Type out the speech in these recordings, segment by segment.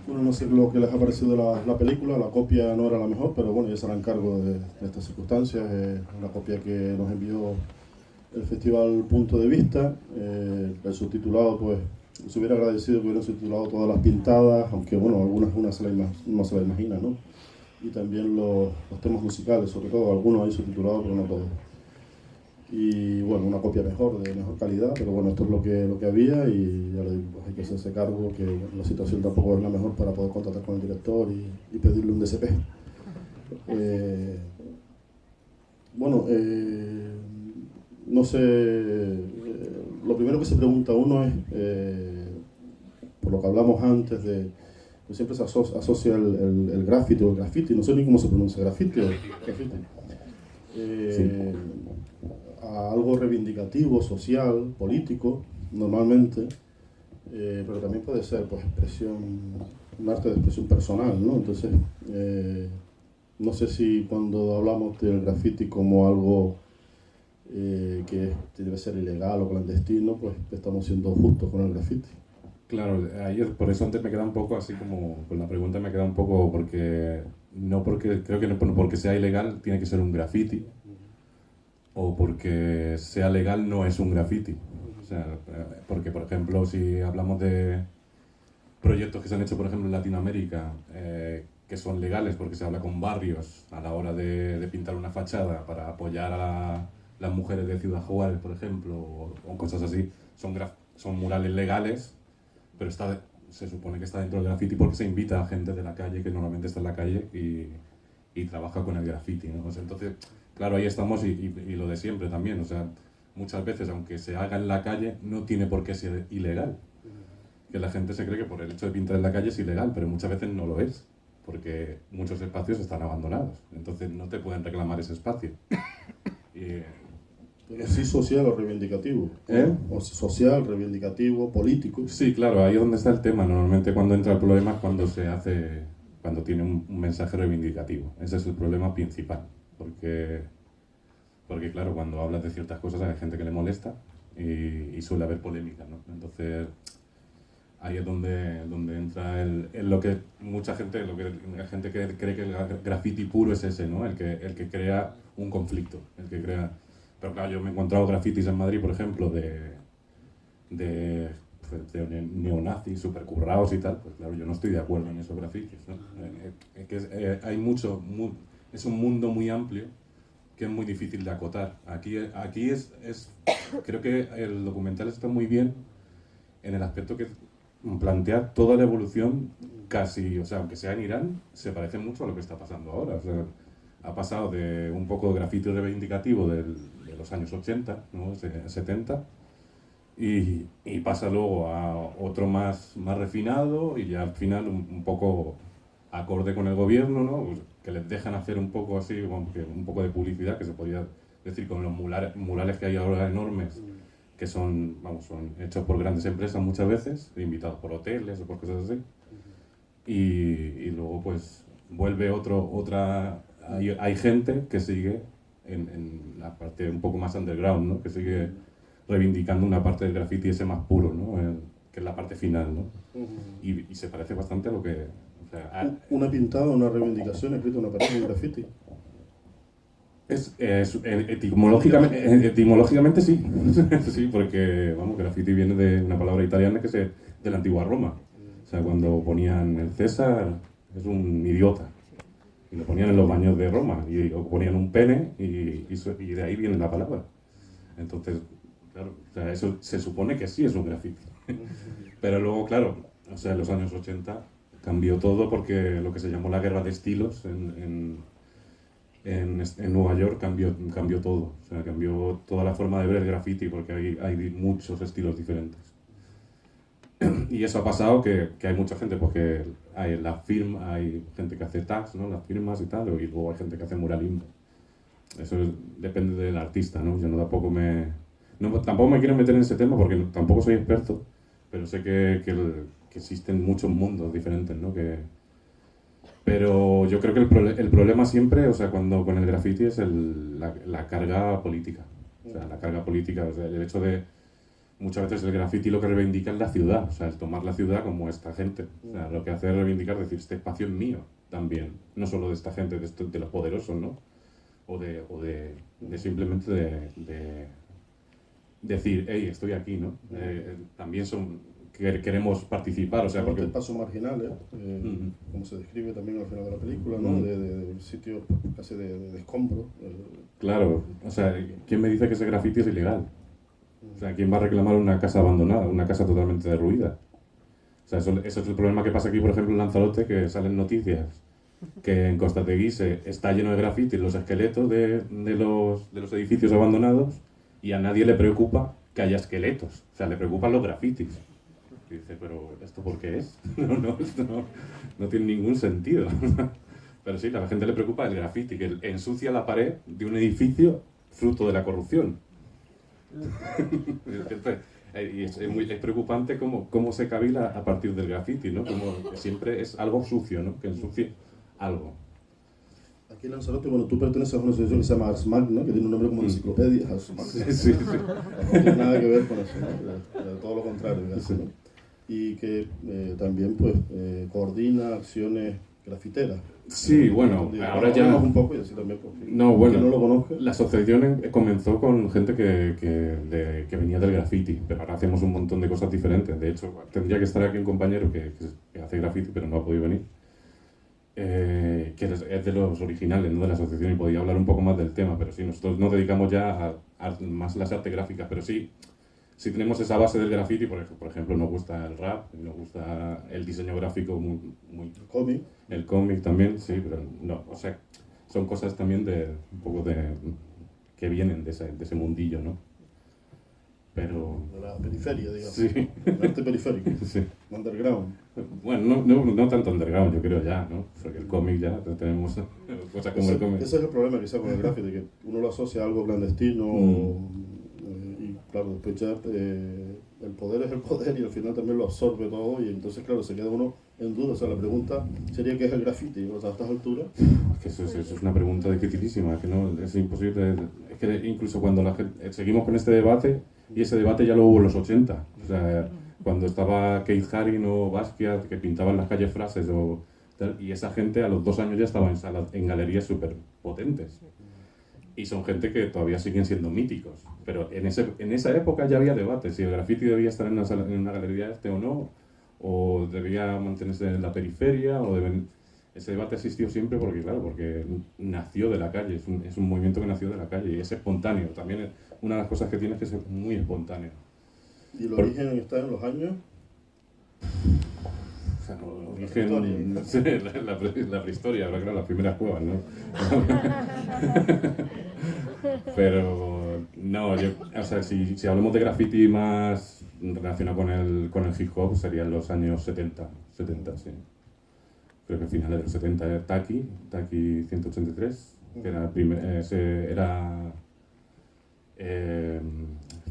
Bueno, no sé lo que les ha parecido la película, la copia no era la mejor, pero bueno, ya se hará encargo de estas circunstancias. Una copia que nos envió el Festival Punto de Vista. El subtitulado, pues, se hubiera agradecido que hubieran subtitulado todas las pintadas, aunque bueno, algunas no se la imagina, ¿no? Y también los temas musicales, sobre todo, algunos hay subtitulados, pero no todos. Y bueno, una copia mejor, de mejor calidad, pero bueno, esto es lo que había y ya le digo, pues hay que hacerse cargo que la situación tampoco es la mejor para poder contactar con el director y pedirle un DCP. Eh, bueno, no sé, lo primero que se pregunta uno es, por lo que hablamos antes de, pues siempre se asocia el graffiti o el graffiti, no sé ni cómo se pronuncia, graffiti o graffiti. Sí. Eh, a algo reivindicativo, social, político, normalmente, pero también puede ser pues expresión, un arte de expresión personal, ¿no? Entonces, no sé si cuando hablamos del graffiti como algo que debe ser ilegal o clandestino, pues estamos siendo justos con el graffiti. Claro, ayer por eso antes me queda un poco así como con la pregunta me queda un poco porque no porque creo que no porque sea ilegal tiene que ser un graffiti o porque sea legal no es un graffiti. O sea, porque por ejemplo si hablamos de proyectos que se han hecho por ejemplo en Latinoamérica que son legales porque se habla con barrios a la hora de pintar una fachada para apoyar a las mujeres de Ciudad Juárez, por ejemplo, o cosas así, son murales legales pero se supone que está dentro del graffiti porque se invita a gente de la calle que normalmente está en la calle y trabaja con el graffiti, ¿no? O sea, entonces, claro, ahí estamos y lo de siempre también, o sea, muchas veces, aunque se haga en la calle, no tiene por qué ser ilegal. Que la gente se cree que por el hecho de pintar en la calle es ilegal, pero muchas veces no lo es, porque muchos espacios están abandonados, entonces no te pueden reclamar ese espacio. Y, Pero sí social o reivindicativo, ¿no? ¿Eh? O social, reivindicativo, político. Sí, claro, ahí es donde está el tema. Normalmente cuando entra el problema es cuando se hace, cuando tiene un mensaje reivindicativo. Ese es el problema principal. Porque claro, cuando hablas de ciertas cosas hay gente que le molesta y suele haber polémica, ¿no? Entonces ahí es donde entra lo que mucha gente, la gente que cree que el graffiti puro es ese, ¿no? El que crea un conflicto, el que crea... Pero claro, yo me he encontrado grafitis en Madrid, por ejemplo, de neonazis super currados y tal, pues claro, yo no estoy de acuerdo en esos grafitis, ¿no? Hay es un mundo muy amplio que es muy difícil de acotar. Aquí creo que el documental está muy bien en el aspecto que plantea toda la evolución casi, o sea, aunque sea en Irán, se parece mucho a lo que está pasando ahora. O sea, ha pasado de un poco de grafiti reivindicativo de los años 80, ¿no? 70, y pasa luego a otro más refinado y ya al final un poco acorde con el gobierno, ¿no? Pues que les dejan hacer un poco así, un poco de publicidad, que se podría decir con los murales que hay ahora enormes, que son hechos por grandes empresas muchas veces, invitados por hoteles o por cosas así. Y luego pues vuelve hay gente que sigue en la parte un poco más underground, ¿no? Que sigue reivindicando una parte del graffiti ese más puro, ¿no? Que es la parte final, ¿no? Y se parece bastante a lo que... O sea, Una pintada, una reivindicación escrita en una pared, un graffiti. etimológicamente sí. Sí, porque, vamos, graffiti viene de una palabra italiana de la antigua Roma. O sea, cuando ponían el César es un idiota. Y lo ponían en los baños de Roma. O ponían un pene y de ahí viene la palabra. Entonces, claro, o sea, eso se supone que sí es un graffiti. Pero luego, claro, o sea, en los años 80 cambió todo porque lo que se llamó la guerra de estilos en Nueva York cambió todo. O sea, cambió toda la forma de ver el graffiti porque hay muchos estilos diferentes. Y eso ha pasado que hay mucha gente, porque hay gente que hace tags, ¿no? Las firmas y tal, y luego hay gente que hace muralismo. Eso depende del artista, ¿no? Yo tampoco me quiero meter en ese tema porque tampoco soy experto, pero sé que existen muchos mundos diferentes, ¿no? Pero yo creo que el problema siempre, o sea, cuando con el graffiti es la carga política. O sea, la carga política, o sea, el hecho muchas veces el graffiti lo que reivindica es la ciudad, o sea, el tomar la ciudad como esta gente. O sea, lo que hace es reivindicar, decir, este espacio es mío también, no solo de esta gente, de los poderosos, ¿no? De simplemente de decir, hey, estoy aquí, ¿no? También queremos participar, o sea, porque... Espacios marginales, como se describe también al final de la película, ¿no? De sitios casi de escombros. Claro, o sea, ¿quién me dice que ese graffiti es ilegal? O sea, ¿quién va a reclamar una casa abandonada, una casa totalmente derruida? O sea, eso es el problema que pasa aquí, por ejemplo, en Lanzarote, que salen noticias que en Costategui está lleno de grafitis, los esqueletos de los edificios abandonados, y a nadie le preocupa que haya esqueletos, o sea, le preocupan los grafitis. Y dice, pero ¿esto por qué es? Esto no tiene ningún sentido. Pero sí, a la gente le preocupa el grafiti, que ensucia la pared de un edificio fruto de la corrupción. Y es preocupante cómo se cavila a partir del graffiti, ¿no? Como que siempre es algo sucio, ¿no? Que ensucie algo. Aquí en Lanzarote, bueno, tú perteneces a una asociación que se llama ARSMAC, ¿no? Que tiene un nombre como enciclopedia, ARSMAC. Sí. No tiene nada que ver con eso, ¿no? Todo lo contrario, casi, ¿no? Y que también, pues, coordina acciones grafiteras. Sí, bueno, ahora ya... un poco y así también, no, bueno, no lo conozca. La asociación comenzó con gente que venía del graffiti, pero ahora hacemos un montón de cosas diferentes. De hecho, tendría que estar aquí un compañero que hace graffiti, pero no ha podido venir. Que es de los originales, ¿no? De la asociación, y podía hablar un poco más del tema, pero sí, nosotros nos dedicamos ya a más las artes gráficas, pero sí tenemos esa base del graffiti. Por ejemplo, nos gusta el rap, nos gusta el diseño gráfico muy el cómic también, sí, pero no, o sea, son cosas también un poco que vienen de ese mundillo, ¿no? Pero... de la periferia, digamos. Sí. El arte periférico. Sí. Underground. Bueno, no tanto underground, yo creo ya, ¿no? Porque el cómic ya tenemos cosas como el cómic. Ese es el problema quizá con el graffiti, que uno lo asocia a algo clandestino y claro, después ya el poder es el poder y al final también lo absorbe todo y entonces claro, se queda uno en duda. O sea, la pregunta sería ¿qué es el graffiti? O sea, a estas alturas... Eso es una pregunta dificilísima, que no, es imposible. Es que incluso cuando seguimos con este debate, y ese debate ya lo hubo en los 80, o sea, cuando estaba Keith Haring o Basquiat, que pintaban las calles frases, y esa gente a los 2 años ya estaba en galerías súper potentes. Y son gente que todavía siguen siendo míticos. Pero en esa época ya había debate, si el graffiti debía estar en una galería o no, o debía mantenerse en la periferia, ese debate existió siempre porque nació de la calle, es un movimiento que nació de la calle y es espontáneo. También una de las cosas que tiene es que es muy espontáneo. ¿Y el origen está en los años? O sea, la prehistoria, claro, las primeras cuevas, ¿no? Pero no, o sea, si hablamos de graffiti más relacionado con el hip hop, serían los años 70, sí. Creo que a finales de los 70 era Taki 183, que era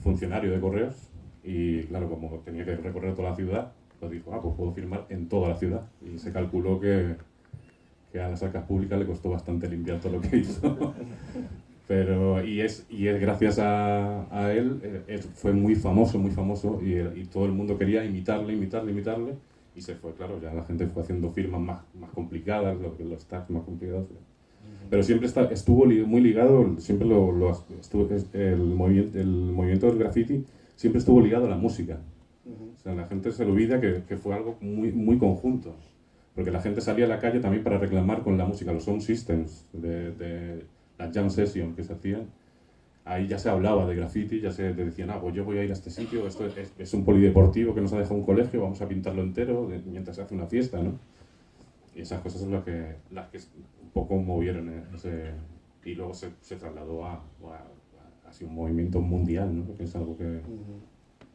funcionario de correos y claro, como tenía que recorrer toda la ciudad, pues dijo, pues puedo firmar en toda la ciudad. Y se calculó que a las arcas públicas le costó bastante limpiar todo lo que hizo. Y es gracias a él, fue muy famoso y todo el mundo quería imitarle y se fue, claro, ya la gente fue haciendo firmas más complicadas, los tags más complicados. Pero siempre estuvo muy ligado, siempre el movimiento del graffiti siempre estuvo ligado a la música. O sea, la gente se le olvida que fue algo muy, muy conjunto. Porque la gente salía a la calle también para reclamar con la música, los sound systems de las jam sessions que se hacían. Ahí ya se hablaba de graffiti, ya se decían, pues yo voy a ir a este sitio, esto es un polideportivo que nos ha dejado un colegio, vamos a pintarlo entero mientras se hace una fiesta, ¿no? Y esas cosas son las que un poco movieron y luego se trasladó a así un movimiento mundial, ¿no? Que es algo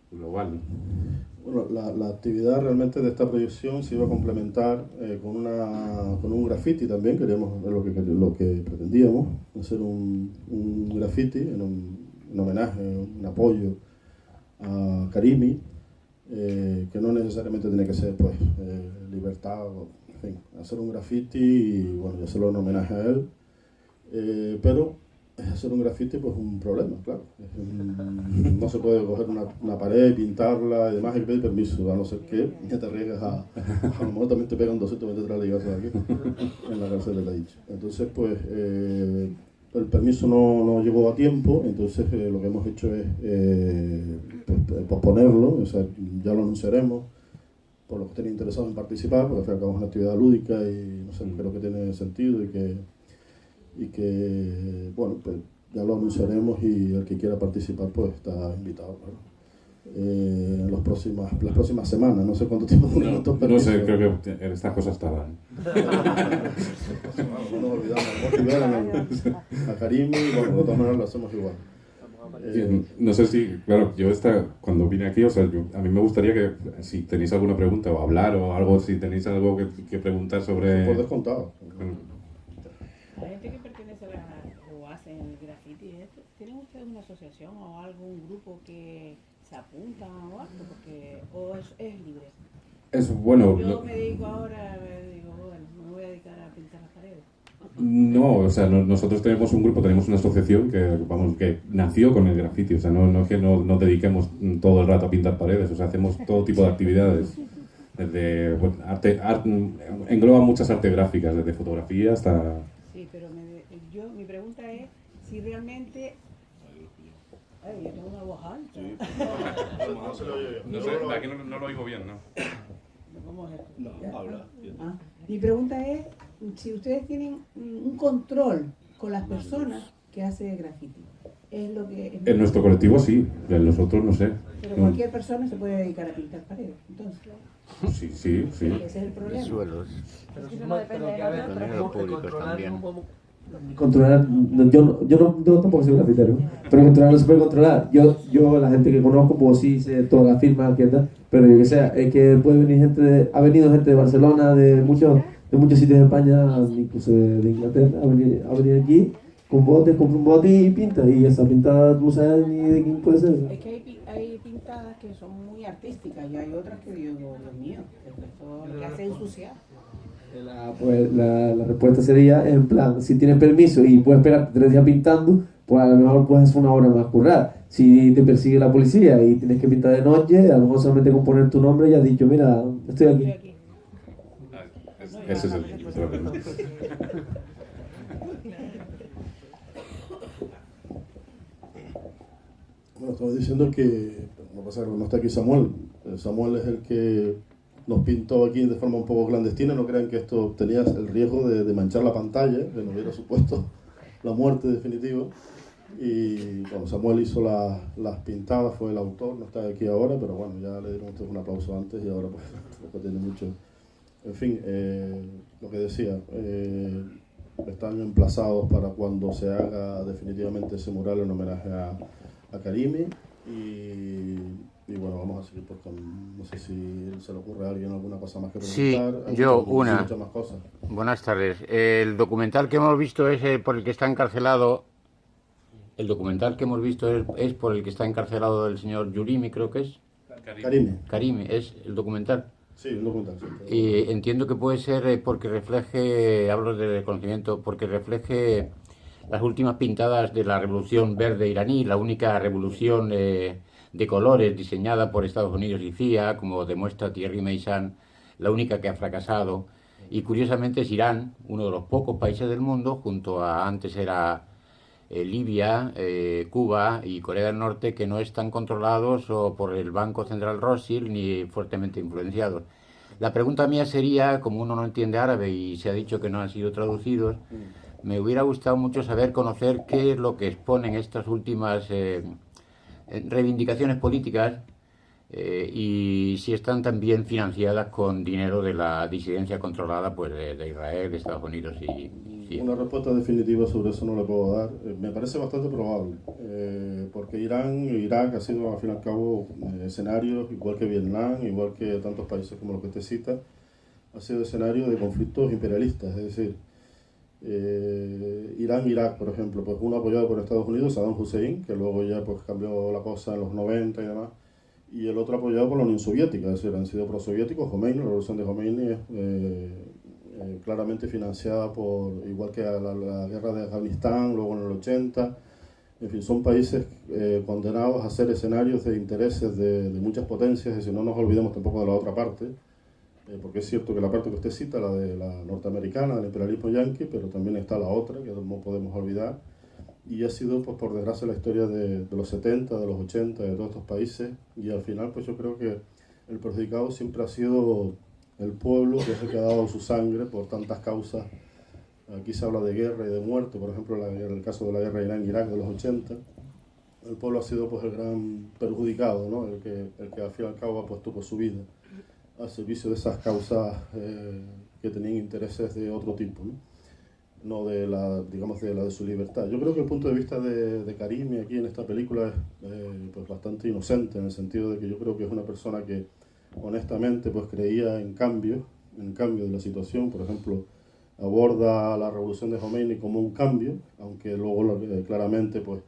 global. Bueno, la actividad realmente de esta proyección se iba a complementar con un graffiti también. Queríamos ver lo que pretendíamos, hacer un graffiti en homenaje, un apoyo a Karimi, que no necesariamente tiene que ser pues libertad, en fin, hacer un graffiti y bueno, y hacerlo en homenaje a él, pero es hacer un grafiti pues un problema, claro. No se puede coger una pared, pintarla y demás, hay que pedir permiso, a no ser que te arriesgues a lo mejor también te pegan 223 latigazos aquí en la cárcel de Taich. Entonces pues el permiso no llegó a tiempo, entonces lo que hemos hecho es posponerlo, o sea, ya lo anunciaremos por los que estén interesados en participar, porque al fin y al cabo es una actividad lúdica y no sé, creo que tiene sentido y que bueno, pues ya lo anunciaremos y el que quiera participar pues está invitado, claro. Las próximas semanas, no sé cuánto tiempo duran estos permisos. No sé, creo que estas cosas tardan. No nos olvidamos a Karim y bueno, de todas maneras lo hacemos igual. No sé si, claro, yo cuando vine aquí, o sea, a mí me gustaría que si tenéis alguna pregunta o hablar o algo, si tenéis algo que preguntar sobre... Por descontado. La gente que pertenece o hace el graffiti, ¿tienen ustedes una asociación o algún grupo que se apunta o algo? ¿O es libre? Es bueno... Yo me dedico ahora, me voy a dedicar a pintar las paredes. No, o sea, nosotros tenemos un grupo, tenemos una asociación que nació con el graffiti, o sea, no es que nos dediquemos todo el rato a pintar paredes, o sea, hacemos todo tipo de actividades, desde engloba muchas artes gráficas, desde fotografía hasta... Sí, pero mi pregunta es si realmente... Ay, yo tengo una voz alta. Sí. No sé, de aquí no lo oigo bien, ¿no? ¿Cómo es esto? No, habla. Mi pregunta es si ustedes tienen un control con las personas que hacen graffiti. Es lo que... En nuestro colectivo sí, en los otros no sé. Pero cualquier persona se puede dedicar a pintar paredes, entonces. Sí. Ese es el problema. Suelos. Pero eso no depende de nosotros. Los públicos también. Controlar, yo no tampoco soy grafitero, pero controlar no se puede controlar. Yo la gente que conozco, pues sí sé todas las firmas, tiendas, pero yo que sé, es que puede venir ha venido gente de Barcelona, de muchos sitios de España, incluso de Inglaterra, a venir aquí con botes, compra un bote y pinta, y esa pintada tú sabes ni de quién puede ser. Es que hay pintadas que son muy artísticas y hay otras que yo digo, Dios mío, esto lo que hace es ensuciar. La respuesta sería, en plan, si tienes permiso y puedes esperar 3 días pintando, pues a lo mejor puedes hacer una obra más currada. Si te persigue la policía y tienes que pintar de noche, a lo mejor solamente con poner tu nombre ya has dicho, mira, estoy aquí. Ese es el problema. Bueno, estamos diciendo que, no pasa que no está aquí Samuel. Samuel es el que nos pintó aquí de forma un poco clandestina. No crean que esto tenía el riesgo de manchar la pantalla, que nos hubiera supuesto la muerte definitiva. Y bueno, Samuel hizo las pintadas, fue el autor, no está aquí ahora, pero bueno, ya le dieron ustedes un aplauso antes y ahora pues tiene mucho. En fin, lo que decía, están emplazados para cuando se haga definitivamente ese mural en homenaje a Karimi y bueno, vamos a seguir porque no sé si se le ocurre a alguien alguna cosa más que preguntar. Sí, yo muchas más cosas. Buenas tardes. El documental que hemos visto es por el que está encarcelado. El documental que hemos visto es por el que está encarcelado el señor Yurimi, creo que es. Karimi, es el documental. Sí, un documental. Sí, Y entiendo que puede ser porque refleje, hablo de reconocimiento, porque refleje las últimas pintadas de la Revolución Verde iraní, la única revolución de colores diseñada por Estados Unidos y CIA, como demuestra Thierry Meyssan, la única que ha fracasado. Y curiosamente es Irán, uno de los pocos países del mundo, junto a antes era Libia, Cuba y Corea del Norte, que no están controlados o por el Banco Central Rothschild ni fuertemente influenciados. La pregunta mía sería, como uno no entiende árabe y se ha dicho que no han sido traducidos, me hubiera gustado mucho conocer qué es lo que exponen estas últimas reivindicaciones políticas y si están también financiadas con dinero de la disidencia controlada pues de Israel, de Estados Unidos y una respuesta definitiva sobre eso no le puedo dar. Me parece bastante probable, porque Irán y Irak ha sido al fin y al cabo escenarios, igual que Vietnam, igual que tantos países como los que te cita, ha sido escenario de conflictos imperialistas, es decir, Irán, Irak, por ejemplo, pues uno apoyado por Estados Unidos, Saddam Hussein, que luego ya pues cambió la cosa en los 90 y demás, y el otro apoyado por la Unión Soviética, es decir, han sido prosoviéticos. Khomeini, la revolución de Khomeini claramente financiada por, igual que la guerra de Afganistán, luego en el 80. En fin, son países condenados a ser escenarios de intereses de muchas potencias, y si no nos olvidemos tampoco de la otra parte, porque es cierto que la parte que usted cita, la de la norteamericana, del imperialismo yanqui, pero también está la otra, que no podemos olvidar, y ha sido, pues, por desgracia, la historia de los 70, de los 80, de todos estos países, y al final, pues yo creo que el perjudicado siempre ha sido el pueblo, que es el que ha dado su sangre por tantas causas. Aquí se habla de guerra y de muerte, por ejemplo, en el caso de la guerra Irán-Irak de los 80. El pueblo ha sido, pues, el gran perjudicado, ¿no? El que al fin y al cabo ha puesto, pues, su vida al servicio de esas causas que tenían intereses de otro tipo, ¿no? De la, digamos, de su libertad. Yo creo que el punto de vista de Karimi aquí en esta película es pues bastante inocente, en el sentido de que yo creo que es una persona que honestamente, pues, creía en cambio de la situación. Por ejemplo, aborda la revolución de Khomeini como un cambio, aunque luego claramente, pues,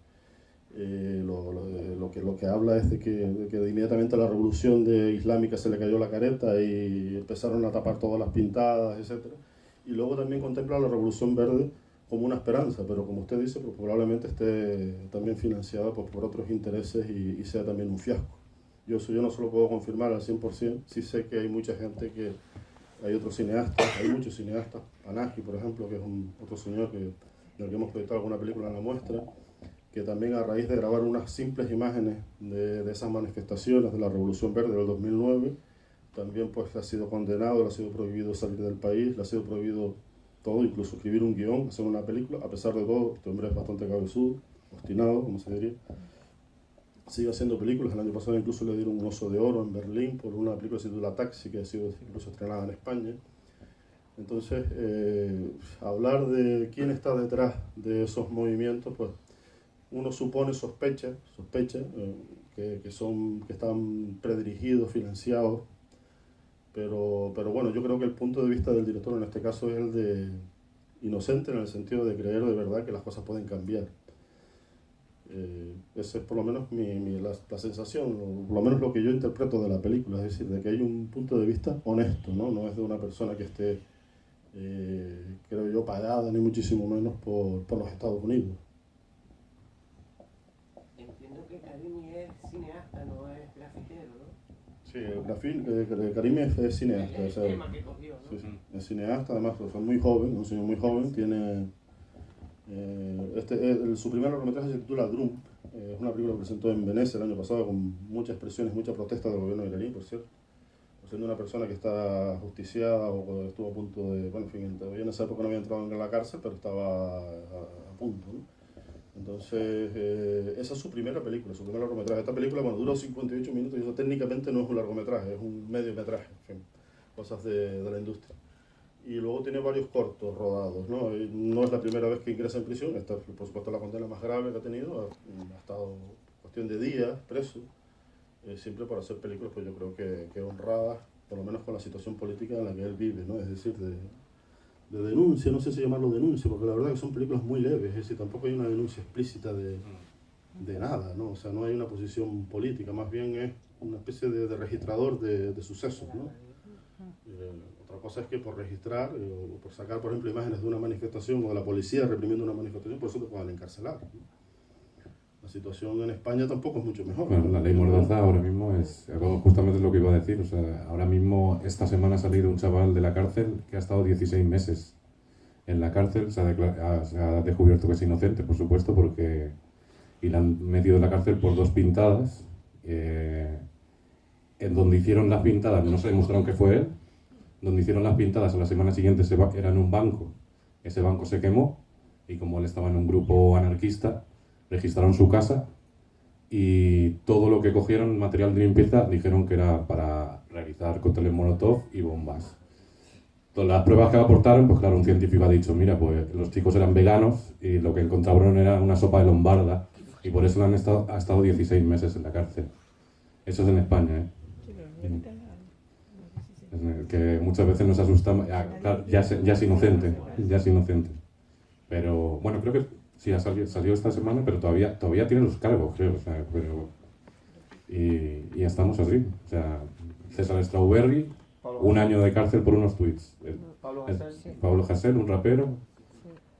lo que habla es de que inmediatamente a la revolución islámica se le cayó la careta y empezaron a tapar todas las pintadas, etc. Y luego también contempla la revolución verde como una esperanza, pero como usted dice, pues probablemente esté también financiada, pues, por otros intereses y sea también un fiasco. Yo no se lo puedo confirmar al 100%, sí sé que hay mucha gente hay otros cineastas, hay muchos cineastas, Panahi, por ejemplo, que es otro señor del que hemos proyectado alguna película en la muestra, que también, a raíz de grabar unas simples imágenes de esas manifestaciones de la Revolución Verde del 2009, también, pues, ha sido condenado, le ha sido prohibido salir del país, le ha sido prohibido todo, incluso escribir un guión, hacer una película. A pesar de todo, este hombre es bastante cabezudo, obstinado, como se diría. Sigue haciendo películas. El año pasado incluso le dieron un Oso de Oro en Berlín por una película que se titula Taxi, que ha sido incluso estrenada en España. Entonces, hablar de quién está detrás de esos movimientos, pues uno sospecha que están predirigidos, financiados, pero bueno, yo creo que el punto de vista del director en este caso es el de inocente, en el sentido de creer de verdad que las cosas pueden cambiar. Esa es por lo menos la sensación, o por lo menos lo que yo interpreto de la película, es decir, de que hay un punto de vista honesto, no es de una persona que esté, creo yo, pagada, ni muchísimo menos por los Estados Unidos. Entiendo que Karimi es cineasta, no es grafitero, ¿no? Sí, Karimi es cineasta. Es el tema que cogió, ¿no? Sí, es cineasta, además, pues, es muy joven, un señor muy joven, tiene... su primer largometraje se titula Drum, es una película que presentó en Venecia el año pasado con muchas expresiones, mucha protesta del gobierno iraní, por cierto, siendo una persona que está justiciada o estuvo a punto de, bueno, en fin, todavía en esa época no había entrado en la cárcel, pero estaba a punto, ¿no? Entonces, esa es su primera película, su primer largometraje. Esta película, bueno, duró 58 minutos y eso técnicamente no es un largometraje, es un mediometraje, en fin, cosas de la industria. Y luego tiene varios cortos rodados, ¿no? Y no es la primera vez que ingresa en prisión, esta es, por supuesto, la condena más grave que ha tenido, ha estado cuestión de días preso, siempre por hacer películas, pues yo creo que honradas, por lo menos con la situación política en la que él vive, ¿no? Es decir, de denuncia, no sé si llamarlo denuncia, porque la verdad que son películas muy leves, es decir, tampoco hay una denuncia explícita de nada, ¿no? O sea, no hay una posición política, más bien es una especie de registrador de sucesos, ¿no? Otra cosa es que por registrar o por sacar, por ejemplo, imágenes de una manifestación o de la policía reprimiendo una manifestación, por eso te puedan encarcelar, ¿no? La situación en España tampoco es mucho mejor. Bueno, la ley Mordaza ahora mismo es justamente lo que iba a decir. O sea, ahora mismo, esta semana ha salido un chaval de la cárcel que ha estado 16 meses en la cárcel. Se ha descubierto que es inocente, por supuesto, y le han metido en la cárcel por 2 pintadas. En donde hicieron las pintadas, no se demostraron que fue él. Donde hicieron las pintadas, a la semana siguiente era en un banco. Ese banco se quemó y como él estaba en un grupo anarquista, registraron su casa y todo lo que cogieron, material de limpieza, dijeron que era para realizar cócteles molotov y bombas. Todas las pruebas que aportaron, pues claro, un científico ha dicho, mira, pues los chicos eran veganos y lo que encontraron era una sopa de lombarda y por eso ha estado 16 meses en la cárcel. Eso es en España, ¿eh? Que muchas veces nos asustamos, claro, ya es inocente, pero bueno, creo que sí salió esta semana, pero todavía tiene los cargos, creo, o sea, y estamos así, o sea, César Strawberry un año de cárcel por unos tweets. Pablo Pablo Hasél, un rapero,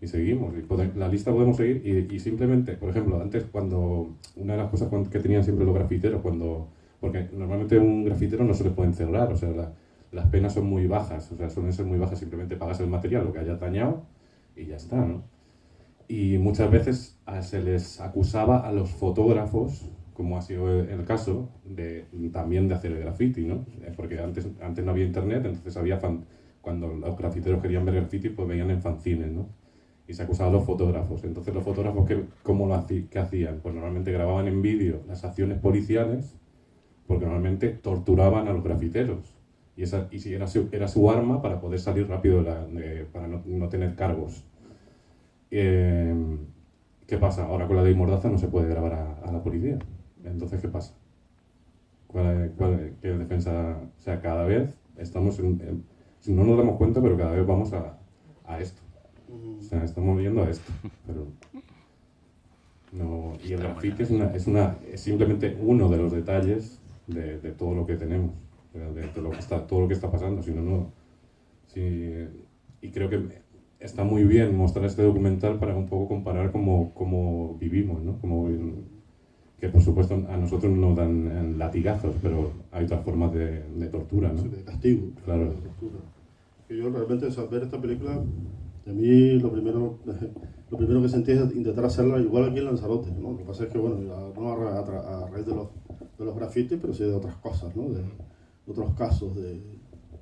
y seguimos. La lista podemos seguir y simplemente, por ejemplo, antes cuando, una de las cosas que tenían siempre los grafiteros, porque normalmente un grafitero no se le puede encerrar, o sea, las penas son muy bajas, o sea, suelen ser muy bajas, simplemente pagas el material, lo que hayas dañado, y ya está, ¿no? Y muchas veces se les acusaba a los fotógrafos, como ha sido el caso, también de hacer el graffiti, ¿no? Porque antes no había internet, entonces cuando los grafiteros querían ver graffiti, pues veían en fanzines, ¿no? Y se acusaba a los fotógrafos. Entonces los fotógrafos, ¿qué hacían? Pues normalmente grababan en vídeo las acciones policiales, porque normalmente torturaban a los grafiteros. Y si era su arma para poder salir rápido, para no tener cargos. ¿Qué pasa? Ahora con la ley Mordaza no se puede grabar a la policía. Entonces, ¿qué pasa? ¿Qué defensa? O sea, cada vez estamos no nos damos cuenta, pero cada vez vamos a esto. O sea, estamos yendo a esto. Pero no, y el graffiti es simplemente uno de los detalles de todo lo que tenemos, de todo lo que está pasando. Y creo que está muy bien mostrar este documental para un poco comparar cómo vivimos, ¿no? Que por supuesto a nosotros nos dan latigazos, pero hay otras formas de tortura, ¿no? Sí, de castigo, claro. De tortura. Y yo realmente, o sea, ver esta película, a mí lo primero que sentí es intentar hacerla igual aquí en Lanzarote, ¿no? Lo que pasa es que, bueno, no a raíz de los grafitis, pero sí de otras cosas, ¿no? De otros casos.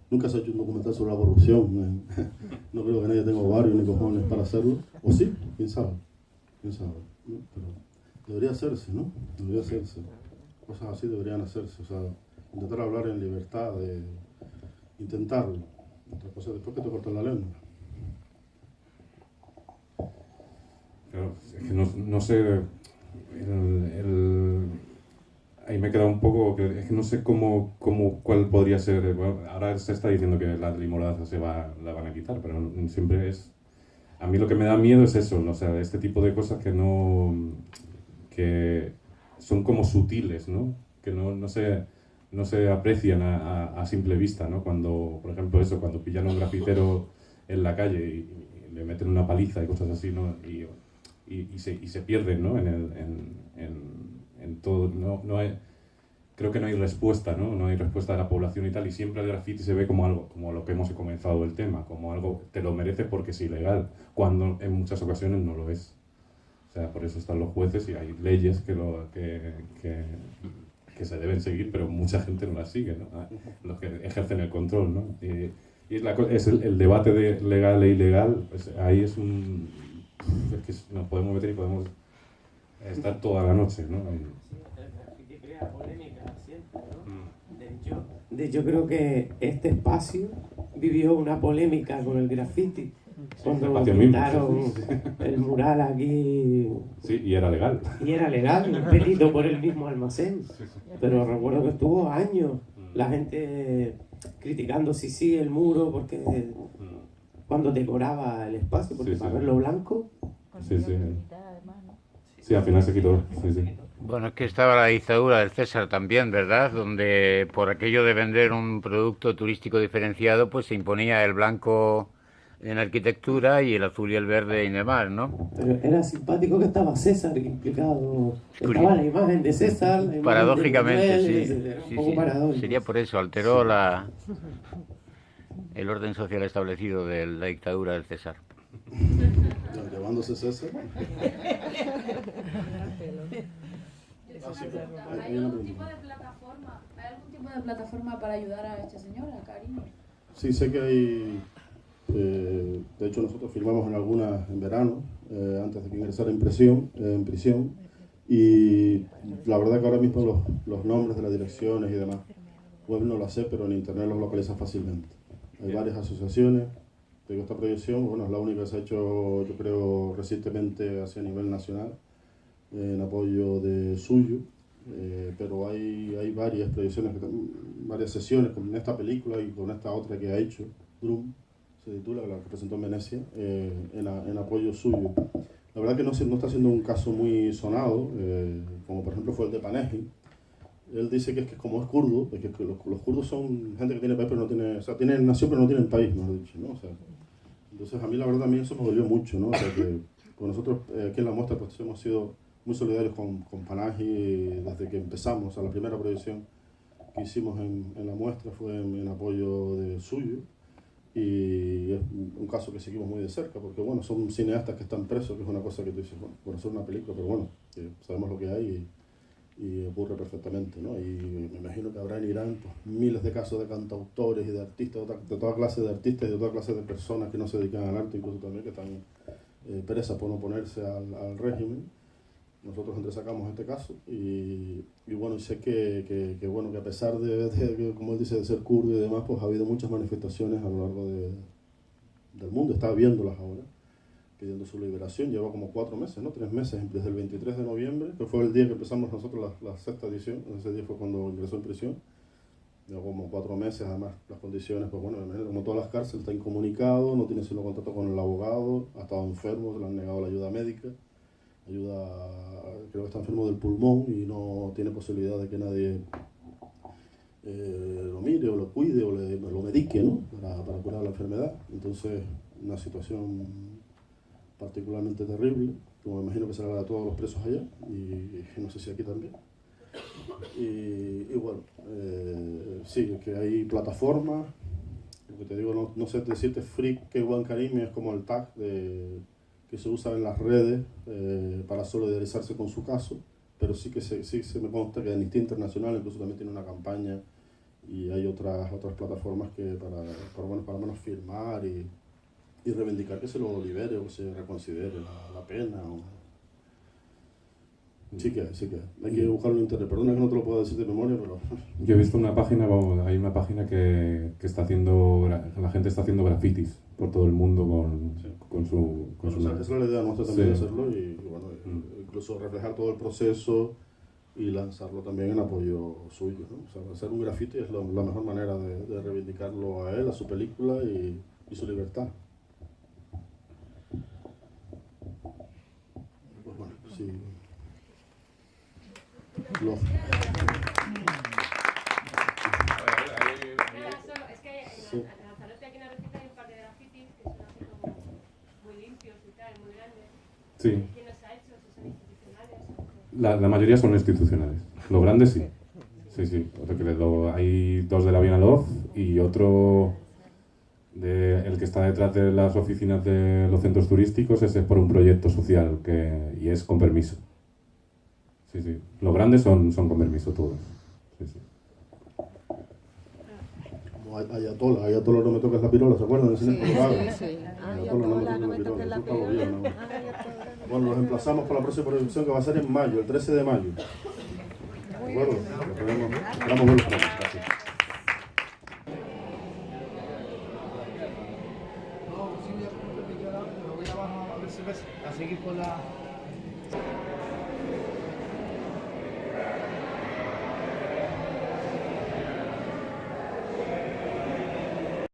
Nunca se ha hecho un documental sobre la corrupción. No creo que nadie tenga ovarios ni cojones para hacerlo. O sí, quién sabe, ¿no? Pero debería hacerse, ¿no? Debería hacerse. Cosas así deberían hacerse. O sea, intentar hablar en libertad, intentarlo. Otra cosa después que te cortan la lengua. Claro, es que no sé, ahí me queda un poco, es que no sé cuál podría ser. Bueno, ahora se está diciendo que la ley Mordaza la van a quitar, pero siempre es, a mí lo que me da miedo es eso, ¿no? O sea, este tipo de cosas que son como sutiles, ¿no? Que no se aprecian a simple vista, ¿no? Cuando, por ejemplo, cuando pillan a un grafitero en la calle y le meten una paliza y cosas así, ¿no? Y se pierden, ¿no? En todo, creo que no hay respuesta, ¿no? No hay respuesta de la población y tal, y siempre el graffiti se ve como algo, como lo que hemos comenzado el tema, como algo te lo mereces porque es ilegal, cuando en muchas ocasiones no lo es. O sea, por eso están los jueces y hay leyes que se deben seguir, pero mucha gente no las sigue, ¿no? Los que ejercen el control, ¿no? Y es el debate de legal e ilegal, pues ahí es que nos podemos meter y podemos estar toda la noche, ¿no? El graffiti crea polémica siempre, ¿no? De hecho, creo que este espacio vivió una polémica con el graffiti. Cuando pintaron el mural aquí. Sí, y era legal. Y era legal, pedido por el mismo almacén. Pero recuerdo que estuvo años la gente criticando el muro, porque cuando decoraba el espacio, porque para verlo blanco. Sí, al final se quitó. Sí. Bueno, es que estaba la dictadura del César también, ¿verdad? Donde por aquello de vender un producto turístico diferenciado, pues se imponía el blanco en arquitectura y el azul y el verde y demás, ¿no? Pero era simpático que estaba César implicado. Estaba la imagen de César. La Paradójicamente, de Manuel, sí. un poco paradójico. Sería por eso, alteró el orden social establecido de la dictadura del César. Llevándose César. ¿Hay algún tipo de plataforma para ayudar a esta señora, Karine? Sí, sé que hay. De hecho, nosotros firmamos en algunas en verano, antes de que ingresara en prisión. Y la verdad que ahora mismo los nombres de las direcciones y demás, web no lo sé, pero en internet los localiza fácilmente. Hay varias asociaciones. Tengo esta proyección, bueno, es la única que se ha hecho, yo creo, recientemente hacia nivel nacional, en apoyo de Suyo, pero hay varias proyecciones, varias sesiones con esta película y con esta otra que ha hecho, Drum, se titula, la que presentó en Venecia, en apoyo Suyo. La verdad que no está siendo un caso muy sonado, como por ejemplo fue el de Paneji, Él dice que es que como es kurdo, es que los kurdos son gente que tiene país pero no tiene, o sea, tienen nación pero no tienen país, mejor dicho, ¿no? O sea, entonces a mí la verdad también eso me dolió mucho, ¿no? O sea, que con nosotros aquí en la muestra pues hemos sido muy solidarios con Panahi desde que empezamos. O sea, la primera proyección que hicimos en la muestra fue en apoyo de suyo, y es un caso que seguimos muy de cerca, porque bueno, son cineastas que están presos, que es una cosa que tú dices, bueno, hacer una película, pero bueno, sabemos lo que hay y ocurre perfectamente, ¿no? Y me imagino que habrá en Irán pues, miles de casos de cantautores y de artistas, de toda clase de artistas y de toda clase de personas que no se dedican al arte, incluso también que están presas por no oponerse al régimen. Nosotros entresacamos este caso y bueno, sé que bueno, que a pesar de, como él dice, de ser kurdo y demás, pues ha habido muchas manifestaciones a lo largo del mundo. Está viéndolas ahora, pidiendo su liberación. Lleva como 4 meses, ¿no? 3 meses, desde el 23 de noviembre, que fue el día que empezamos nosotros la sexta edición. Ese día fue cuando ingresó en prisión. Lleva como 4 meses, además las condiciones, pues bueno, como todas las cárceles, está incomunicado, no tiene sino contacto con el abogado, ha estado enfermo, se le han negado la ayuda médica. Creo que está enfermo del pulmón y no tiene posibilidad de que nadie lo mire o lo cuide o lo medique, ¿no? para curar la enfermedad. Entonces, una situación particularmente terrible, como me imagino que será a todos los presos allá, y no sé si aquí también. Y bueno, sí, es que hay plataformas, lo que te digo, no sé decirte, Free K1 Karimi es como el tag que se usa en las redes para solidarizarse con su caso, pero sí se me consta que Amnistía Internacional incluso también tiene una campaña, y hay otras plataformas que para menos firmar y reivindicar que se lo libere o que se reconsidere la pena. Sí que hay que buscarlo en internet. Perdona que no te lo puedo decir de memoria, pero... Yo he visto una página, hay una página que está haciendo, la gente está haciendo grafitis por todo el mundo con su... Esa es la idea nuestra también, de hacerlo y bueno, incluso reflejar todo el proceso y lanzarlo también en apoyo suyo, ¿no? O sea, hacer un grafiti es la mejor manera de reivindicarlo a él, a su película y su libertad. Pues bueno, sí. Es que en Lanzarote aquí en Arrecita hay un par de grafitis que son así como muy limpios y tal, muy grandes. Sí. ¿Quién los ha hecho? ¿Si son institucionales? La mayoría son institucionales. Los grandes sí. Sí. Hay 2 de la Bienalov y otro el que está detrás de las oficinas de los centros turísticos. Ese es por un proyecto social y es con permiso. Sí. Los grandes son con permiso todos. Sí. Como Ayatola no me toques la pirola, ¿se acuerdan? Sí. Ayatola no me toques la pirola. Bueno, nos emplazamos para la próxima producción que va a ser en mayo, el 13 de mayo. ¿De acuerdo? Esperamos verlos pronto. Gracias. A seguir con la...